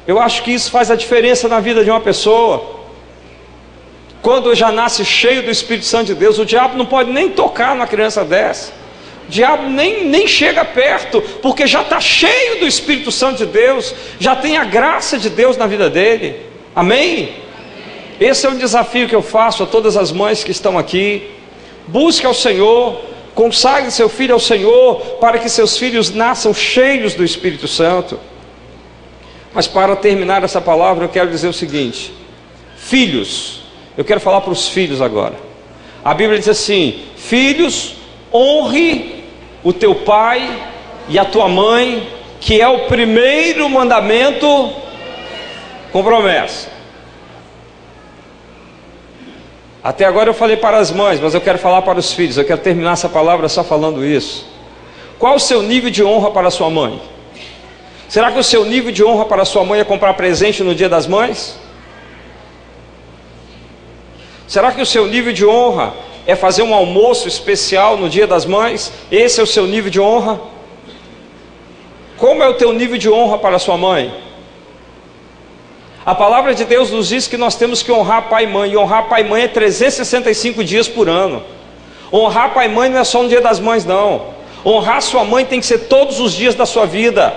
Eu acho que isso faz a diferença na vida de uma pessoa. Quando já nasce cheio do Espírito Santo de Deus, o diabo não pode nem tocar numa criança dessa. O diabo nem chega perto, porque já está cheio do Espírito Santo de Deus, já tem a graça de Deus na vida dele. Amém? Esse é um desafio que eu faço a todas as mães que estão aqui. Busque ao Senhor, consagre seu filho ao Senhor, para que seus filhos nasçam cheios do Espírito Santo. Mas para terminar essa palavra, eu quero dizer o seguinte: filhos, eu quero falar para os filhos agora. A Bíblia diz assim: filhos, honre o teu pai e a tua mãe, que é o primeiro mandamento com promessa. Até agora eu falei para as mães, mas eu quero falar para os filhos. Eu quero terminar essa palavra só falando isso. Qual o seu nível de honra para a sua mãe? Será que o seu nível de honra para a sua mãe é comprar presente no Dia das Mães? Será que o seu nível de honra é fazer um almoço especial no Dia das Mães? Esse é o seu nível de honra? Como é o teu nível de honra para a sua mãe? A palavra de Deus nos diz que nós temos que honrar pai e mãe. E honrar pai e mãe é 365 dias por ano. Honrar pai e mãe não é só no Dia das Mães, não. Honrar sua mãe tem que ser todos os dias da sua vida.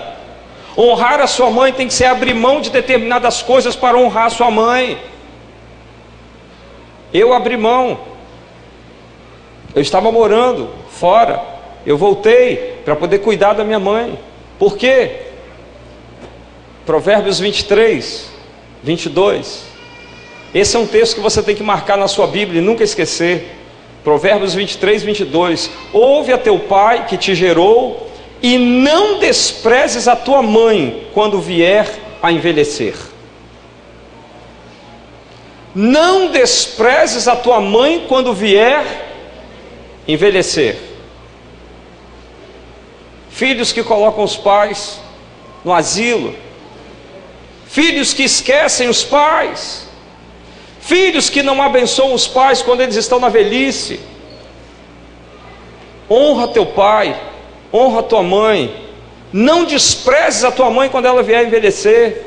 Honrar a sua mãe tem que ser abrir mão de determinadas coisas para honrar a sua mãe. Eu abri mão. Eu estava morando fora. Eu voltei para poder cuidar da minha mãe. Por quê? Provérbios 23, 22. Esse é um texto que você tem que marcar na sua Bíblia e nunca esquecer. Provérbios 23, 22. Ouve a teu pai que te gerou, e não desprezes a tua mãe quando vier a envelhecer. Não desprezes a tua mãe quando vier envelhecer. Filhos que colocam os pais no asilo, filhos que esquecem os pais, filhos que não abençoam os pais quando eles estão na velhice. Honra teu pai, honra a tua mãe. Não desprezes a tua mãe quando ela vier envelhecer.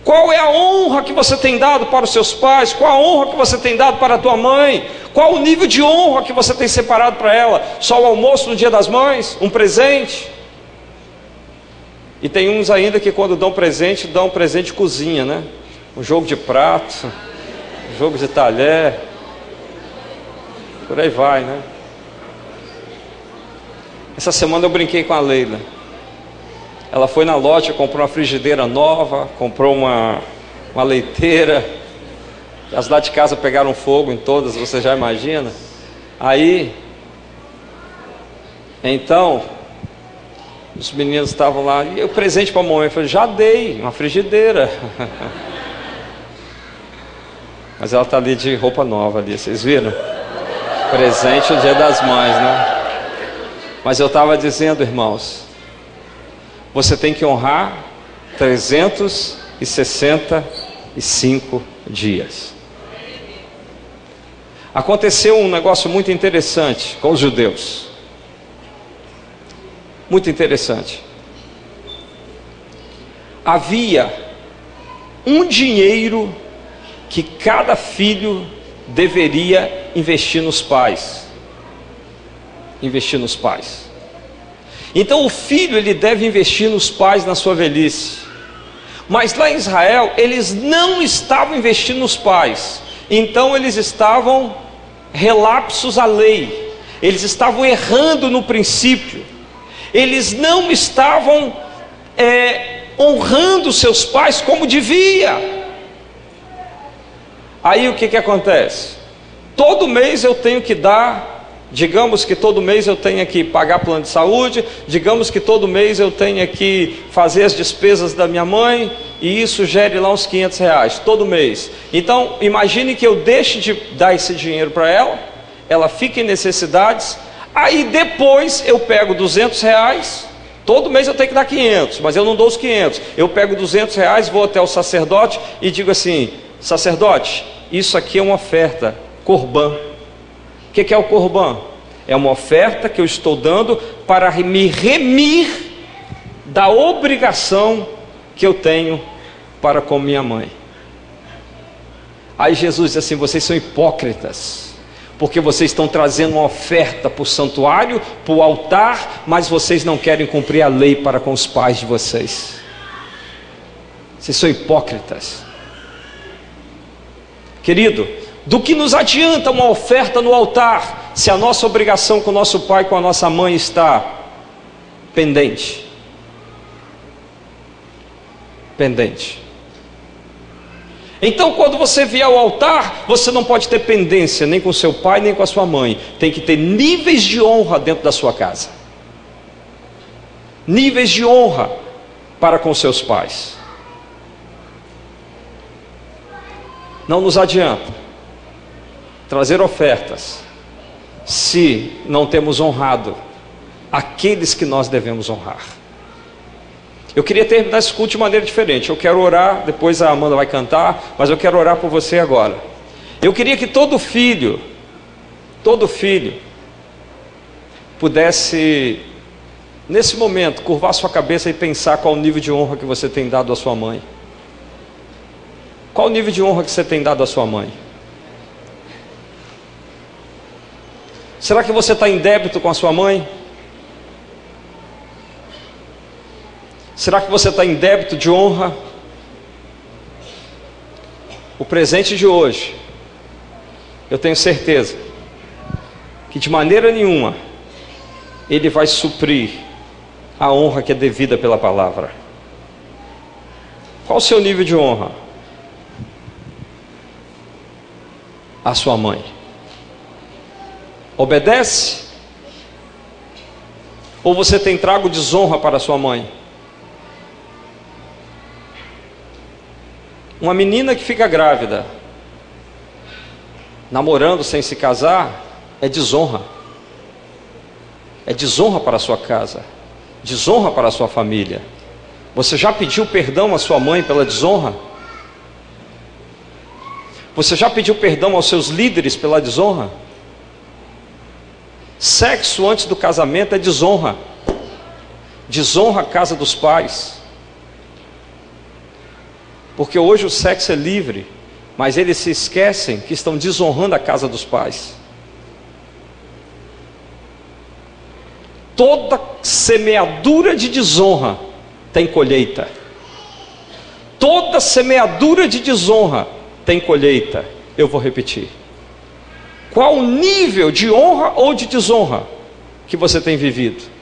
Qual é a honra que você tem dado para os seus pais? Qual a honra que você tem dado para a tua mãe? Qual o nível de honra que você tem separado para ela? Só o almoço no Dia das Mães? Um presente? E tem uns ainda que quando dão presente de cozinha, né? Um jogo de prato, um jogo de talher, por aí vai, né? Essa semana eu brinquei com a Leila. Ela foi na loja, comprou uma frigideira nova, comprou uma leiteira. As lá de casa pegaram fogo em todas, você já imagina. Aí, então, os meninos estavam lá, e o presente para a mamãe, eu falei, já dei, uma frigideira. Mas ela está ali de roupa nova ali, vocês viram? Presente o Dia das Mães, né? Mas eu estava dizendo, irmãos, você tem que honrar 365 dias. Aconteceu um negócio muito interessante com os judeus. Muito interessante. Havia um dinheiro que cada filho deveria investir nos pais. Investir nos pais. Então o filho, ele deve investir nos pais na sua velhice. Mas lá em Israel, eles não estavam investindo nos pais. Então eles estavam relapsos à lei. Eles estavam errando no princípio. Eles não estavam honrando seus pais como devia. Aí o que acontece? Todo mês eu tenho que dar, digamos que todo mês eu tenho que pagar plano de saúde, digamos que todo mês eu tenho que fazer as despesas da minha mãe, e isso gere lá uns R$500, todo mês. Então, imagine que eu deixe de dar esse dinheiro para ela, ela fica em necessidades, aí depois eu pego R$200, todo mês eu tenho que dar 500, mas eu não dou os 500, eu pego R$200, vou até o sacerdote e digo assim: sacerdote, isso aqui é uma oferta, corbã. O que é o corbã? É uma oferta que eu estou dando para me remir da obrigação que eu tenho para com minha mãe. Aí Jesus diz assim: vocês são hipócritas, porque vocês estão trazendo uma oferta para o santuário, para o altar, mas vocês não querem cumprir a lei para com os pais de vocês. Vocês são hipócritas. Querido, do que nos adianta uma oferta no altar, se a nossa obrigação com o nosso pai, com a nossa mãe está pendente? Pendente. Então, quando você vier ao altar, você não pode ter pendência nem com seu pai, nem com a sua mãe. Tem que ter níveis de honra dentro da sua casa. Níveis de honra para com seus pais. Não nos adianta trazer ofertas se não temos honrado aqueles que nós devemos honrar. Eu queria terminar esse culto de maneira diferente. Eu quero orar, depois a Amanda vai cantar, mas eu quero orar por você agora. Eu queria que todo filho pudesse, nesse momento, curvar sua cabeça e pensar qual o nível de honra que você tem dado à sua mãe. Qual o nível de honra que você tem dado à sua mãe? Será que você está em débito com a sua mãe? Será que você está em débito de honra? O presente de hoje, eu tenho certeza que de maneira nenhuma ele vai suprir a honra que é devida pela palavra. Qual o seu nível de honra à sua mãe? Obedece? Ou você tem trago desonra para a sua mãe? Uma menina que fica grávida, namorando sem se casar, é desonra. É desonra para a sua casa, desonra para a sua família. Você já pediu perdão à sua mãe pela desonra? Você já pediu perdão aos seus líderes pela desonra? Sexo antes do casamento é desonra. Desonra a casa dos pais. Porque hoje o sexo é livre, mas eles se esquecem que estão desonrando a casa dos pais. Toda semeadura de desonra tem colheita. Toda semeadura de desonra tem colheita. Eu vou repetir. Qual o nível de honra ou de desonra que você tem vivido?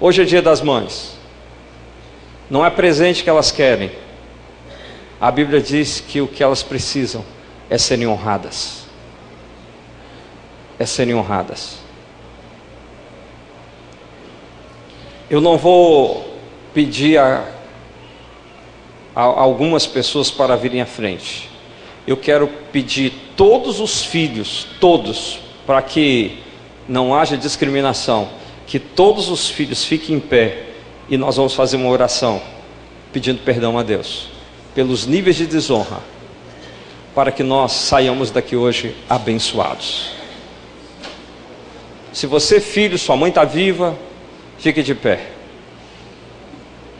Hoje é dia das mães. Não é presente que elas querem. A Bíblia diz que o que elas precisam é serem honradas. É serem honradas. Eu não vou pedir algumas pessoas para virem à frente. Eu quero pedir todos os filhos, todos, para que não haja discriminação, que todos os filhos fiquem em pé e nós vamos fazer uma oração pedindo perdão a Deus pelos níveis de desonra, para que nós saiamos daqui hoje abençoados. Se você, filho, sua mãe está viva, fique de pé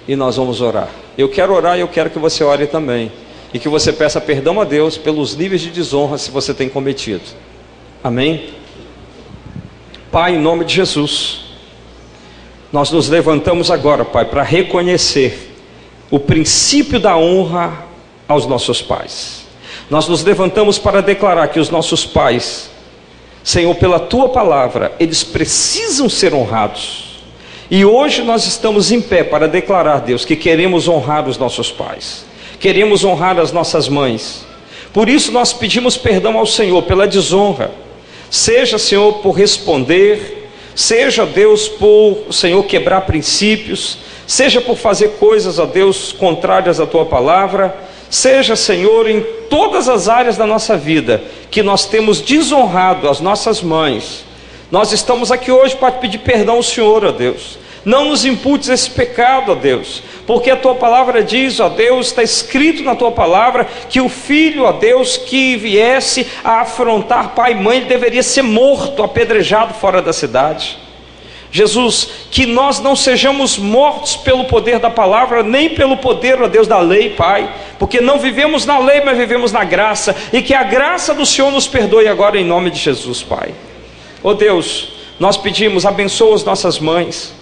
e nós vamos orar. Eu quero orar e eu quero que você ore também, e que você peça perdão a Deus pelos níveis de desonra se você tem cometido. Amém? Pai, em nome de Jesus, nós nos levantamos agora, Pai, para reconhecer o princípio da honra aos nossos pais. Nós nos levantamos para declarar que os nossos pais, Senhor, pela Tua palavra, eles precisam ser honrados. E hoje nós estamos em pé para declarar, Deus, que queremos honrar os nossos pais, queremos honrar as nossas mães. Por isso nós pedimos perdão ao Senhor pela desonra, seja, Senhor, por responder, seja, Deus, por, Senhor, quebrar princípios, seja por fazer coisas, ó Deus, contrárias à Tua palavra, seja, Senhor, em todas as áreas da nossa vida, que nós temos desonrado as nossas mães. Nós estamos aqui hoje para pedir perdão ao Senhor, ó Deus. Não nos imputes esse pecado, ó Deus, porque a Tua palavra diz, ó Deus, está escrito na Tua palavra, que o filho, ó Deus, que viesse a afrontar pai e mãe, ele deveria ser morto, apedrejado fora da cidade. Jesus, que nós não sejamos mortos pelo poder da palavra, nem pelo poder, ó Deus, da lei, Pai, porque não vivemos na lei, mas vivemos na graça, e que a graça do Senhor nos perdoe agora em nome de Jesus, Pai. Ó Deus, nós pedimos, abençoa as nossas mães,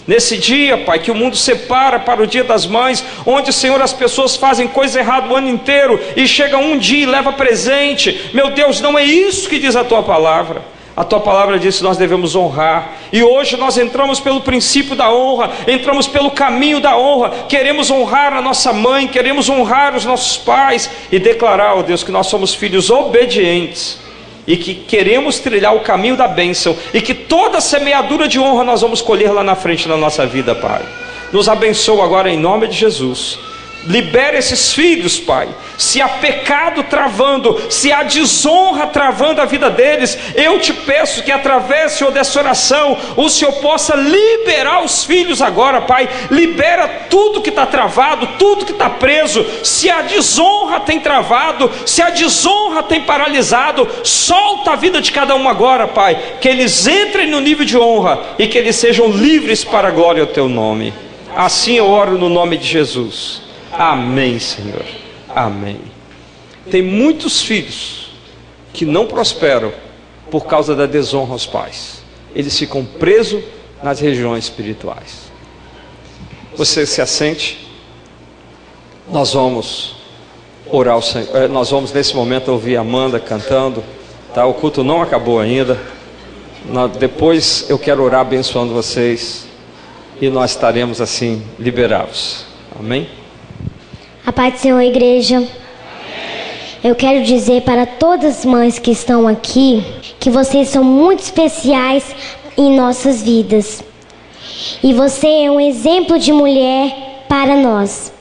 nesse dia, Pai, que o mundo separa para o dia das mães, onde, Senhor, as pessoas fazem coisa errada o ano inteiro, e chega um dia e leva presente. Meu Deus, não é isso que diz a Tua palavra. A Tua palavra diz que nós devemos honrar, e hoje nós entramos pelo princípio da honra, entramos pelo caminho da honra, queremos honrar a nossa mãe, queremos honrar os nossos pais, e declarar, ó Deus, que nós somos filhos obedientes, e que queremos trilhar o caminho da bênção, e que toda semeadura de honra nós vamos colher lá na frente na nossa vida, Pai. Nos abençoa agora em nome de Jesus. Libera esses filhos, Pai. Se há pecado travando, se há desonra travando a vida deles, eu te peço que através, Senhor, dessa oração, o Senhor possa liberar os filhos agora, Pai. Libera tudo que está travado, tudo que está preso. Se a desonra tem travado, se a desonra tem paralisado, solta a vida de cada um agora, Pai. Que eles entrem no nível de honra e que eles sejam livres para a glória do Teu nome. Assim eu oro no nome de Jesus. Amém, Senhor. Amém. Tem muitos filhos que não prosperam por causa da desonra aos pais. Eles ficam presos nas regiões espirituais. Você se assente. Nós vamos orar ao Senhor. Nós vamos nesse momento ouvir a Amanda cantando. Tá? O culto não acabou ainda. Depois eu quero orar abençoando vocês. E nós estaremos assim liberados. Amém? A paz do Senhor, igreja. Amém. Eu quero dizer para todas as mães que estão aqui, que vocês são muito especiais em nossas vidas. E você é um exemplo de mulher para nós.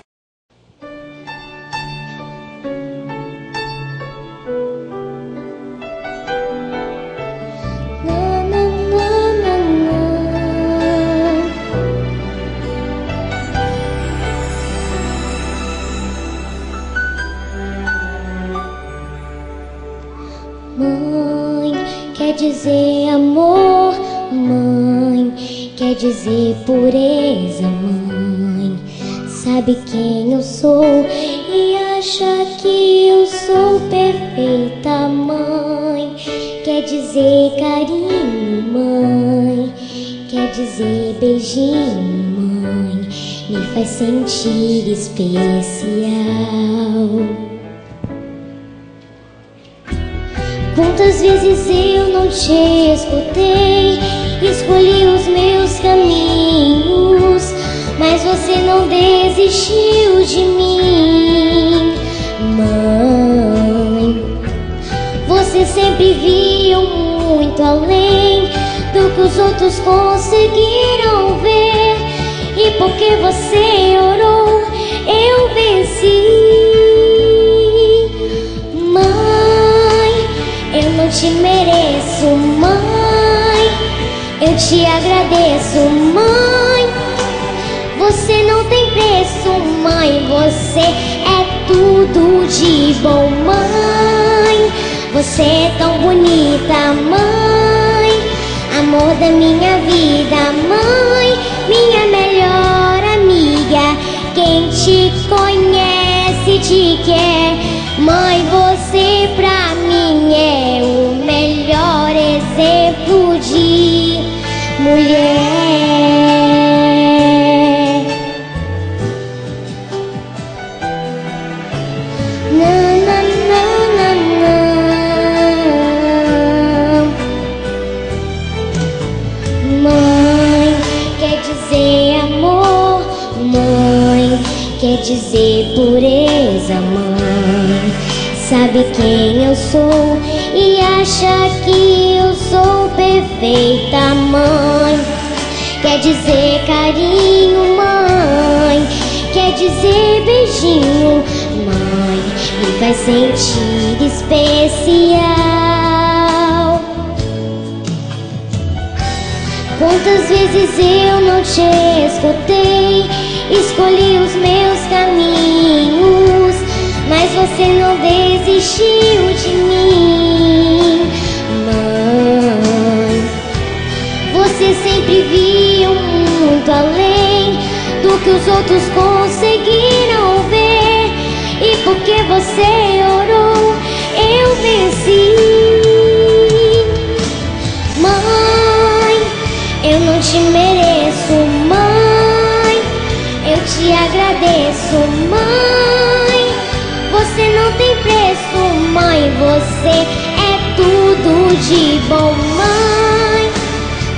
Mãe quer dizer amor, mãe quer dizer pureza, mãe sabe quem eu sou e acha que eu sou perfeita, mãe quer dizer carinho, mãe quer dizer beijinho, mãe me faz sentir especial. Quantas vezes eu não te escutei, escolhi os meus caminhos, mas você não desistiu de mim, mãe. Você sempre viu muito além do que os outros conseguiram ver, e porque você orou, eu venci. venci. Mãe, eu não te mereço, mãe, eu te agradeço, mãe. Você não tem preço, mãe, você é tudo de bom, mãe. Você é tão bonita, mãe, amor da minha vida, mãe, minha melhor amiga. Quem te conhece te quer, mãe, você pra mim é o melhor exemplo de mulher. Quer dizer pureza, mãe. Sabe quem eu sou e acha que eu sou perfeita, mãe. Quer dizer carinho, mãe. Quer dizer beijinho, mãe. Me faz sentir especial. Quantas vezes eu não te escutei, escolhi os meus caminhos, mas você não desistiu de mim, mãe. Você sempre viu muito além do que os outros conseguiram ver, e porque você orou, eu venci. Mãe, eu não te mereço, mãe, eu te agradeço, mãe. Você não tem preço, mãe, você é tudo de bom, mãe.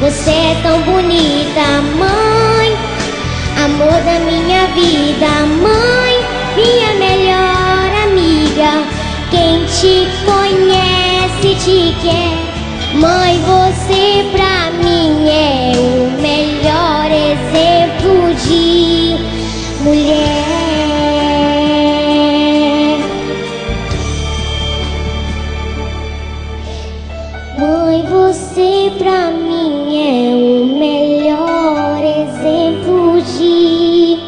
Você é tão bonita, mãe, amor da minha vida, mãe, minha melhor amiga. Quem te conhece te quer, mãe, você pra mim é o melhor exemplo de mulher. Mãe, você pra mim é o melhor exemplo de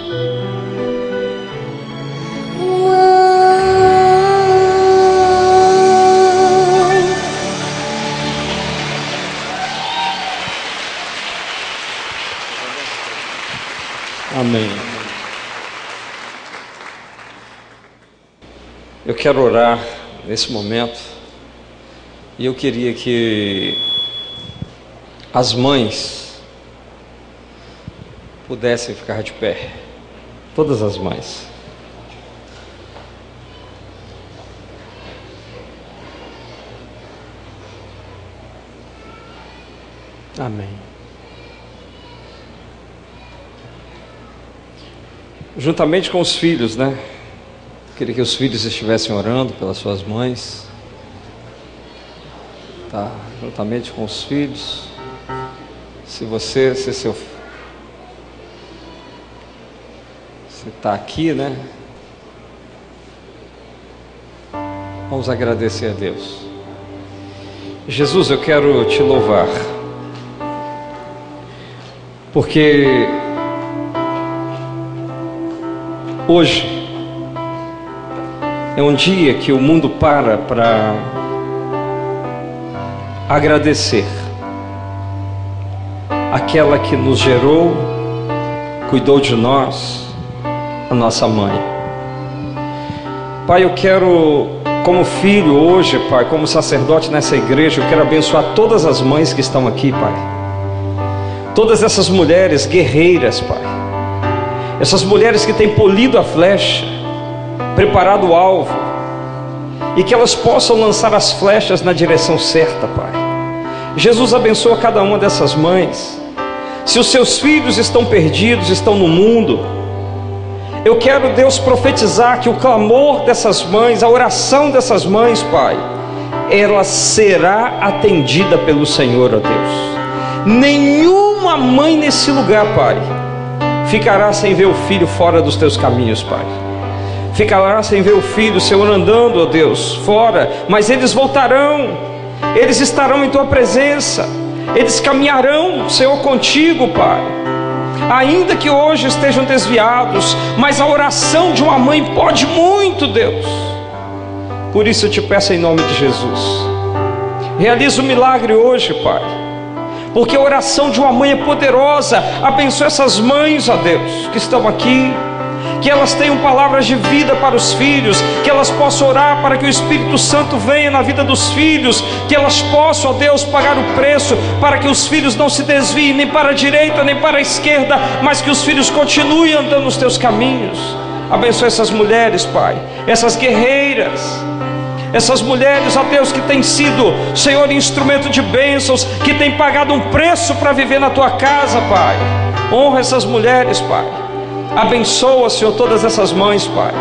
mãe. Amém. Eu quero orar nesse momento e eu queria que as mães pudessem ficar de pé, todas as mães. Amém. Juntamente com os filhos, né? Queria que os filhos estivessem orando pelas suas mães. Tá, juntamente com os filhos. Se você está aqui, né? Vamos agradecer a Deus. Jesus, eu quero te louvar, porque hoje é um dia que o mundo para agradecer aquela que nos gerou, cuidou de nós, a nossa mãe. Pai, eu quero, como filho hoje, Pai, como sacerdote nessa igreja, eu quero abençoar todas as mães que estão aqui, Pai. Todas essas mulheres guerreiras, Pai. Essas mulheres que têm polido a flecha, preparado o alvo, e que elas possam lançar as flechas na direção certa, Pai. Jesus, abençoa cada uma dessas mães. Se os seus filhos estão perdidos, estão no mundo, eu quero, Deus, profetizar que o clamor dessas mães, a oração dessas mães, Pai, ela será atendida pelo Senhor, ó Deus. Nenhuma mãe nesse lugar, Pai, ficará sem ver o filho fora dos teus caminhos, Pai. ficará sem ver o filho, Senhor, andando, ó Deus, fora, mas eles voltarão, eles estarão em tua presença, eles caminharão, Senhor, contigo, Pai. Ainda que hoje estejam desviados, mas a oração de uma mãe pode muito, Deus. Por isso eu te peço em nome de Jesus, realiza o milagre hoje, Pai, porque a oração de uma mãe é poderosa. Abençoa essas mães, ó Deus, que estão aqui, que elas tenham palavras de vida para os filhos, que elas possam orar para que o Espírito Santo venha na vida dos filhos, que elas possam, ó Deus, pagar o preço para que os filhos não se desviem nem para a direita nem para a esquerda, mas que os filhos continuem andando nos teus caminhos. Abençoa essas mulheres, Pai, essas guerreiras, essas mulheres, ó Deus, que têm sido, Senhor, instrumento de bênçãos, que têm pagado um preço para viver na tua casa, Pai. Honra essas mulheres, Pai. Abençoa, Senhor, todas essas mães, Pai,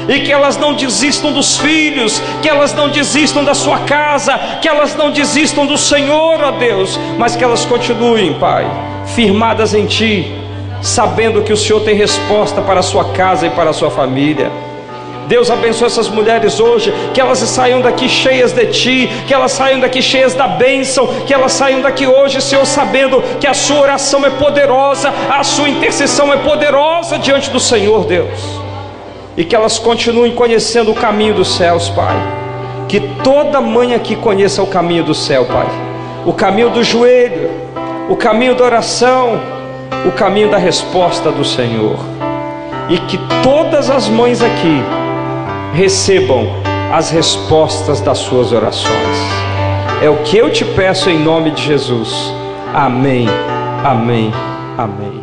e que elas não desistam dos filhos, que elas não desistam da sua casa, que elas não desistam do Senhor, ó Deus, mas que elas continuem, Pai, firmadas em Ti, sabendo que o Senhor tem resposta para a sua casa e para a sua família. Deus, abençoa essas mulheres hoje, que elas saiam daqui cheias de Ti, que elas saiam daqui cheias da bênção, que elas saiam daqui hoje, Senhor, sabendo que a sua oração é poderosa, a sua intercessão é poderosa diante do Senhor, Deus, e que elas continuem conhecendo o caminho dos céus, Pai. Que toda mãe aqui conheça o caminho do céu, Pai, o caminho do joelho, o caminho da oração, o caminho da resposta do Senhor, e que todas as mães aqui recebam as respostas das suas orações. É o que eu te peço em nome de Jesus. Amém, amém, amém.